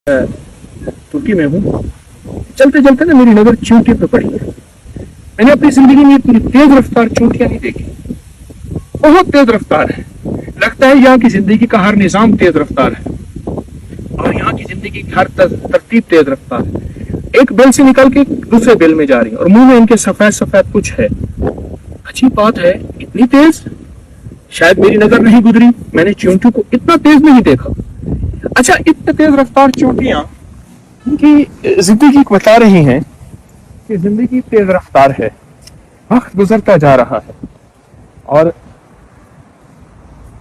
तुर्की में हूँ। चलते चलते ना मेरी नजर चींटी पे पड़ी है। मैंने अपनी जिंदगी में इतनी तेज रफ्तार चींटियां नहीं देखी। बहुत तेज रफ्तार है। लगता है यहाँ की जिंदगी का हर निजाम तेज रफ्तार है और यहाँ की जिंदगी की हर तरतीब तेज रफ्तार है। एक बेल से निकल के दूसरे बेल में जा रही है और मुंह में इनके सफेद सफेद कुछ है। अजीब बात है, इतनी तेज शायद मेरी नजर नहीं गुजरी। मैंने चींटियों को इतना तेज नहीं देखा। अच्छा, इतने तेज रफ्तार चींटियां उनकी जिंदगी को बता रही हैं कि जिंदगी तेज रफ्तार है, वक्त गुजरता जा रहा है और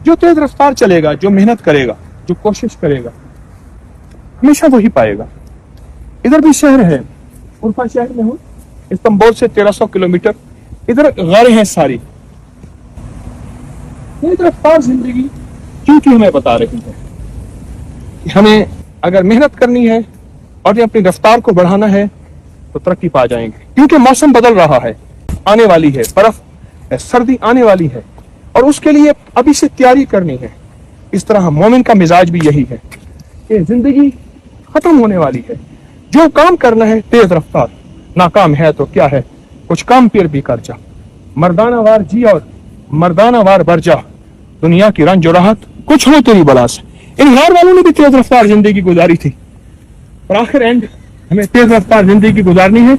जो तेज रफ्तार चलेगा, जो मेहनत करेगा, जो कोशिश करेगा, हमेशा वही पाएगा। इधर भी शहर है, उर्फा शहर में हूँ, इस्तांबुल से 1300 किलोमीटर। इधर गारें हैं सारी। तेज रफ्तार जिंदगी क्योंकि हमें बता रही है कि हमें अगर मेहनत करनी है और अपनी रफ्तार को बढ़ाना है तो तरक्की पा जाएंगे। क्योंकि मौसम बदल रहा है, आने वाली है बर्फ, सर्दी आने वाली है और उसके लिए अभी से तैयारी करनी है। इस तरह मोमिन का मिजाज भी यही है कि जिंदगी खत्म होने वाली है, जो काम करना है तेज रफ्तार, नाकाम है तो क्या है, कुछ काम फिर भी कर जा, मर्दाना वार जी और मर्दाना वार बर जा, दुनिया की रंज और राहत कुछ हो तेरी बला से। इन गार वालों ने भी तेज रफ्तार जिंदगी गुजारी थी और आखिर एंड हमें तेज रफ्तार जिंदगी गुजारनी है,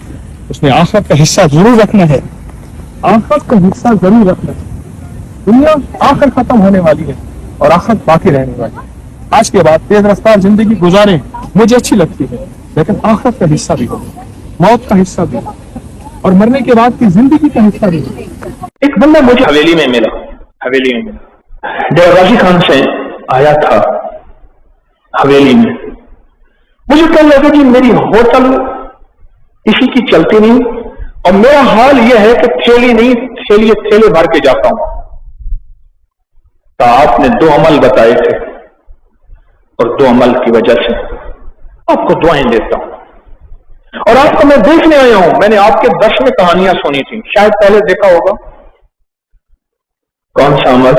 उसमें आखिरत का हिस्सा जरूर रखना है। आखिरत का हिस्सा जरूर रखना है। दुनिया आखिर खत्म होने वाली है और आखिरत बाकी रहने वाली है। आज के बाद तेज रफ्तार जिंदगी गुजारें मुझे अच्छी लगती है, लेकिन आखिरत का हिस्सा भी हो, मौत का हिस्सा भी हो और मरने के बाद की जिंदगी का हिस्सा भी हो। एक बंदा मुझे हवेली में मिला। गाजी खान से आया था हवेली में। मुझे क्या लगा कि मेरी होटल किसी की चलती नहीं और मेरा हाल यह है कि थैली नहीं थैले भर के जाता हूं। तो आपने 2 अमल बताए थे और 2 अमल की वजह से आपको दुआएं देता हूं और आपको मैं देखने आया हूं। मैंने आपके 10 में कहानियां सुनी थी, शायद पहले देखा होगा। कौन सा अमल?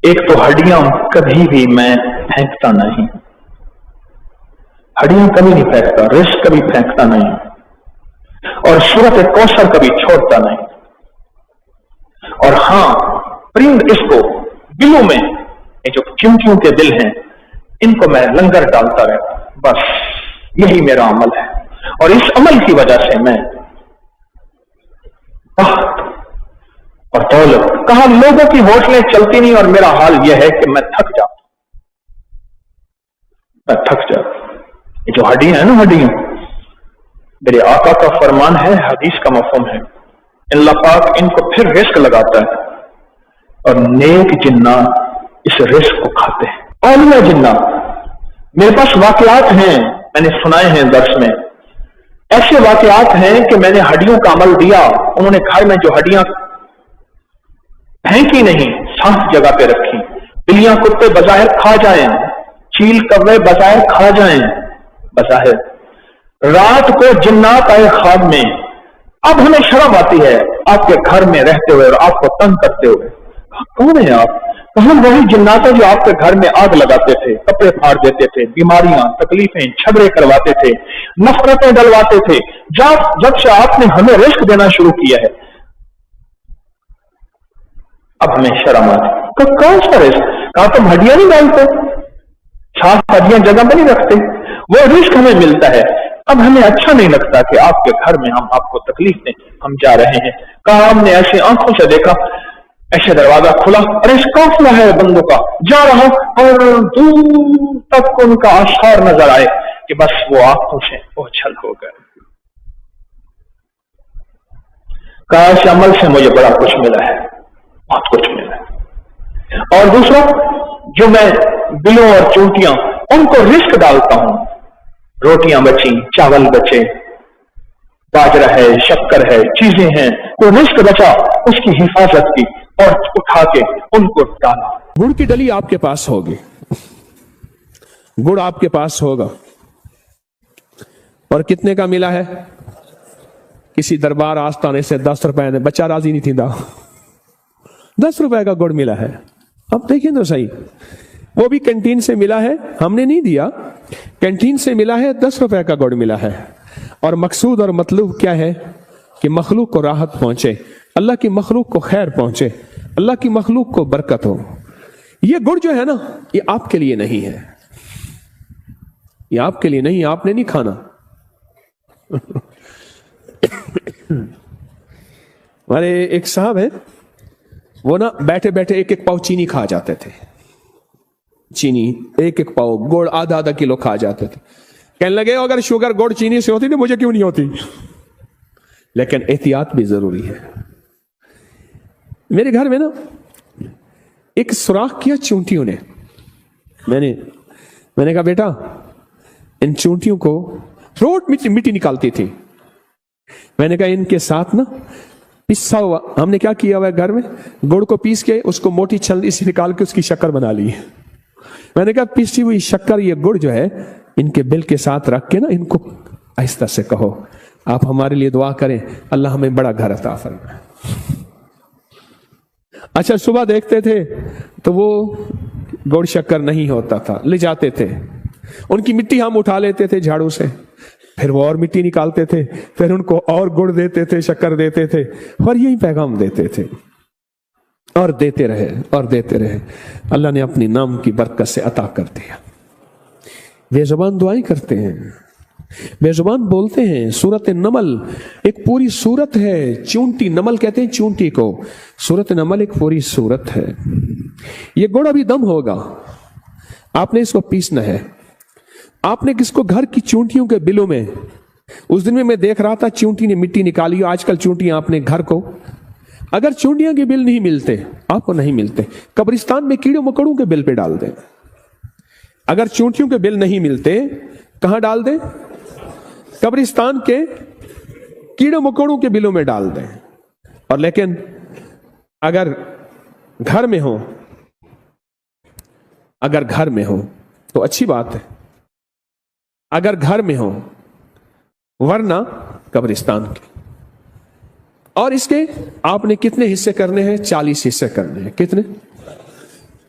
एक तो हड्डियां कभी भी मैं फेंकता नहीं, हड्डियां कभी नहीं फेंकता, रिस्क कभी फेंकता नहीं और सूरत कौसर कभी छोड़ता नहीं। और हां, परिंद इसको दिलों में, ये जो चींटियों के दिल हैं, इनको मैं लंगर डालता रहता। बस यही मेरा अमल है और इस अमल की वजह से मैं और दौलत, कहा लोगों की होटलें चलती नहीं और मेरा हाल यह है कि मैं थक जाता। ये जो हड्डियां है ना, हड्डियां, मेरे आका का फरमान है, हदीस का मफहूम है, अल्लाह पाक इनको फिर रिस्क लगाता है और नेक जिन्ना इस रिस्क को खाते हैं। औलिया जिन्ना, मेरे पास वाकयात हैं, मैंने सुनाए हैं दर्स में, ऐसे वाकयात हैं कि मैंने हड्डियों का अमल दिया, उन्होंने घर में जो हड्डियां फेंकी नहीं, साफ जगह पे रखी। बिल्लियां कुत्ते बज़ाहिर खा जाएं, चील कौवे बज़ाहिर खा जाएं, बज़ाहिर रात को जिन्नात आए ख्वाब में। अब हमें शर्म आती है आपके घर में रहते हुए और आपको तंग करते हुए। कौन है आप? कहां वही जिन्नात जो आपके घर में आग लगाते थे, कपड़े फाड़ देते थे, बीमारियां, तकलीफें, झगड़े करवाते थे, नफरतें डलवाते थे। जब से आपने हमें रिस्क देना शुरू किया है, अब हमें शर्म आती। कौन सा रिस्क? कहा तुम हड्डियां नहीं डालते, साफ हड्डियां जगह पर नहीं रखते, वो रिस्क हमें मिलता है। अब हमें अच्छा नहीं लगता कि आपके घर में हम आपको तकलीफ दें, हम जा रहे हैं। कहा हमने ऐसी आंखों से देखा, ऐसे दरवाजा खुला और इस काफिला है बंदों का जा रहा और दूर तक उनका आसार नजर आए कि बस वो आंखों से ओझल हो गए। कहा इस अमल से मुझे बड़ा कुछ मिला है, बहुत कुछ मिला है। और दूसरा, जो मैं बिलों और चूंटियां उनको रिस्क डालता हूं, रोटियां बची, चावल बचे, बाजरा है, शक्कर है, चीजें हैं, तो रिस्क बचा, उसकी हिफाजत की और उठा के उनको डाला। गुड़ की डली आपके पास होगी, गुड़ आपके पास होगा और कितने का मिला है? किसी दरबार आस्थाने से 10 रुपए ने, बच्चा राजी नहीं थी, 10 रुपए का गुड़ मिला है। अब देखिए तो सही, وہ بھی कैंटीन से मिला है, हमने नहीं दिया, कैंटीन से मिला है, 10 रुपए का गुड़ मिला है। और मकसूद और मतलूब क्या है कि मखलूक को राहत पहुंचे, अल्लाह की मखलूक को खैर पहुंचे, अल्लाह की मखलूक को बरकत हो। ये गुड़ जो है ना, ये आपके लिए नहीं है, ये आपके लिए नहीं, आपने नहीं खाना। हमारे एक साहब है, वो ना बैठे बैठे एक एक पाव चीनी खा जाते थे, चीनी एक एक पाव, गुड़ आधा आधा किलो खा जाते थे। कहने लगे अगर शुगर गुड़ चीनी से होती तो मुझे क्यों नहीं होती। लेकिन एहतियात भी जरूरी है। मेरे घर में ना एक सुराख किया चूंटियों ने, मैंने कहा बेटा इन चूंटियों को रोज मिट्टी निकालती थी, मैंने कहा इनके साथ ना पिसा हुआ, हमने क्या किया हुआ है घर में, गुड़ को पीस के उसको मोटी छलनी से निकाल के उसकी शक्कर बना ली। मैंने कहा पीसी हुई शक्कर ये गुड़ जो है इनके बिल के साथ रख के ना इनको आहिस्ता से कहो आप हमारे लिए दुआ करें, अल्लाह हमें बड़ा घर अता फरमाए। अच्छा सुबह देखते थे तो वो गुड़ शक्कर नहीं होता था, ले जाते थे, उनकी मिट्टी हम उठा लेते थे झाड़ू से, फिर वो और मिट्टी निकालते थे, फिर उनको और गुड़ देते थे, शक्कर देते थे, और यही पैगाम देते थे और देते रहे और देते रहे। अल्लाह ने अपनी नाम की बरकत से अता कर दिया। बेजुबान दुआएं करते हैं, बेजुबान बोलते हैं। सूरत नमल एक पूरी सूरत है, चूंटी नमल कहते हैं चूंटी को, सूरत नमल एक पूरी सूरत है। ये गुड़ अभी दम होगा, आपने इसको पीसना है। आपने किसको घर की चूंटियों के बिलों में, उस दिन में मैं देख रहा था चूंटी ने मिट्टी निकाली, आजकल चूंटियां आपने घर को, अगर चूंटियां के बिल नहीं मिलते, आपको नहीं मिलते, कब्रिस्तान में कीड़े मकोड़ों के बिल पे डाल दें। अगर चूंटियों के बिल नहीं मिलते कहां डाल दें? कब्रिस्तान के कीड़े मकोड़ों के बिलों में डाल दें। और लेकिन अगर घर में हो, अगर घर में हो तो अच्छी बात है, अगर घर में हो, वरना कब्रिस्तान के। और इसके आपने कितने हिस्से करने हैं? 40 हिस्से करने हैं। कितने?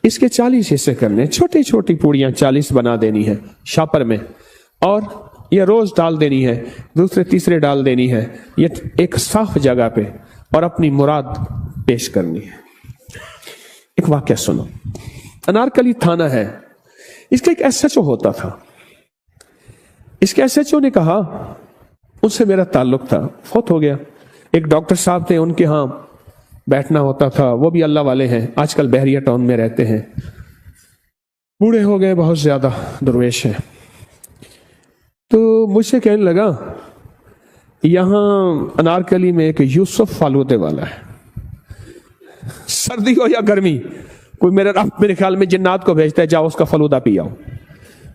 इसके 40 हिस्से करने हैं। छोटी छोटी पूड़ियां 40 बना देनी है शापर में, और ये रोज डाल देनी है, दूसरे तीसरे डाल देनी है, ये एक साफ जगह पे, और अपनी मुराद पेश करनी है। एक वाकया सुनो, अनारकली थाना है, इसका एक एसएचओ होता था। इसके एसएचओ ने कहा, उनसे मेरा ताल्लुक था, फौत हो गया। एक डॉक्टर साहब थे, उनके यहां बैठना होता था, वो भी अल्लाह वाले हैं, आजकल बहरिया टाउन में रहते हैं, बूढ़े हो गए, बहुत ज्यादा दरवेश है। तो मुझसे कहने लगा यहां अनारकली में एक यूसुफ फालूदे वाला है, सर्दी हो या गर्मी, कोई मेरे ख्याल में जिन्नात को भेजता है, जाओ उसका फलूदा पियाओ।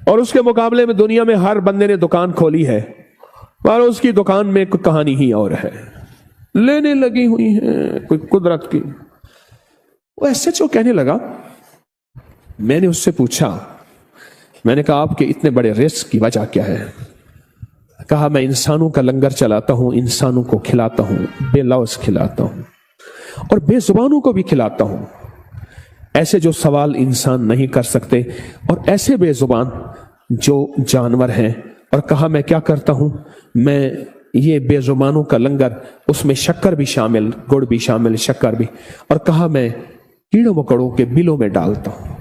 और उसके मुकाबले में दुनिया में हर बंदे ने दुकान खोली है, और उसकी दुकान में कोई कहानी ही और है, लेने लगी हुई है कोई कुदरत की। वो एसएचओ कहने लगा, मैंने उससे पूछा, मैंने कहा आपके इतने बड़े रिस्क की वजह क्या है? कहा मैं इंसानों का लंगर चलाता हूं, इंसानों को खिलाता हूं, बेलौस खिलाता हूं और बेजुबानों को भी खिलाता हूं, ऐसे जो सवाल इंसान नहीं कर सकते, और ऐसे बेजुबान जो जानवर हैं। और कहा मैं क्या करता हूं, मैं ये बेजुबानों का लंगर, उसमें शक्कर भी शामिल, गुड़ भी शामिल, शक्कर भी, और कहा मैं कीड़ों मकोड़ों के बिलों में डालता हूं।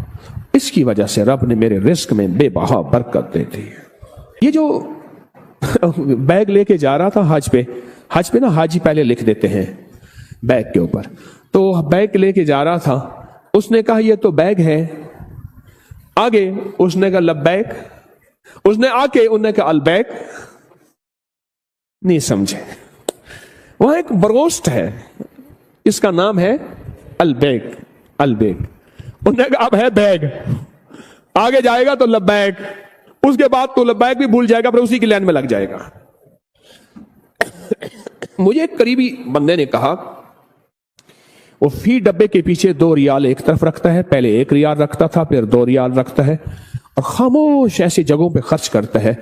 इसकी वजह से रब ने मेरे रिस्क में बेबहा बरकत दे दी। ये जो बैग लेके जा रहा था हज पे ना हाजी पहले लिख देते हैं बैग के ऊपर, तो बैग लेके जा रहा था, उसने कहा ये तो बैग है, आगे उसने कहा लब्बैक, उसने आके उन्होंने कहा अलबैक, नहीं समझे। वहां एक बरोस्ट है, इसका नाम है अलबैक, उन्होंने कहा अब है बैग, आगे जाएगा तो लब्बैक, उसके बाद तो लब्बैक भी भूल जाएगा, पर उसी की लाइन में लग जाएगा। मुझे एक करीबी बंदे ने कहा, वो फी डब्बे के पीछे 2 रियाल एक तरफ रखता है, पहले 1 रियाल रखता था, फिर 2 रियाल रखता है, और खामोश ऐसी जगहों पे खर्च करता है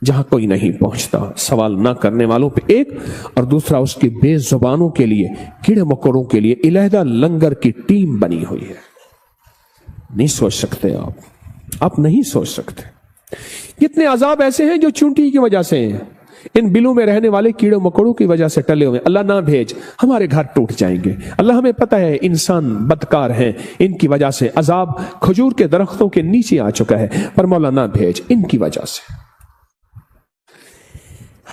जहां कोई नहीं पहुंचता, सवाल ना करने वालों पे एक, और दूसरा उसकी बेजुबानों के लिए, कीड़े मकोड़ों के लिए अलहदा लंगर की टीम बनी हुई है। नहीं सोच सकते आप। آپ نہیں سوچ سکتے. کتنے عذاب ایسے ہیں جو چونٹی کی وجہ سے ہیں, ان بلوں میں رہنے والے کیڑے مکوڑوں کی وجہ سے ٹلے ہوئے. اللہ نہ بھیج, ہمارے گھر ٹوٹ جائیں گے. اللہ ہمیں پتہ ہے انسان بدکار ہیں, ان کی وجہ سے عذاب کھجور کے درختوں کے نیچے آ چکا ہے, پر مولا نہ بھیج ان کی وجہ سے.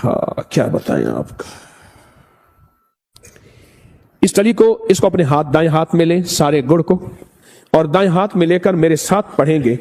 ہاں کیا بتائیں آپ کا. اس تلی کو, اس کو اپنے ہاتھ دائیں ہاتھ میں لیں, سارے گڑ کو, اور دائیں ہاتھ میں لے کر میرے ساتھ پڑھیں گے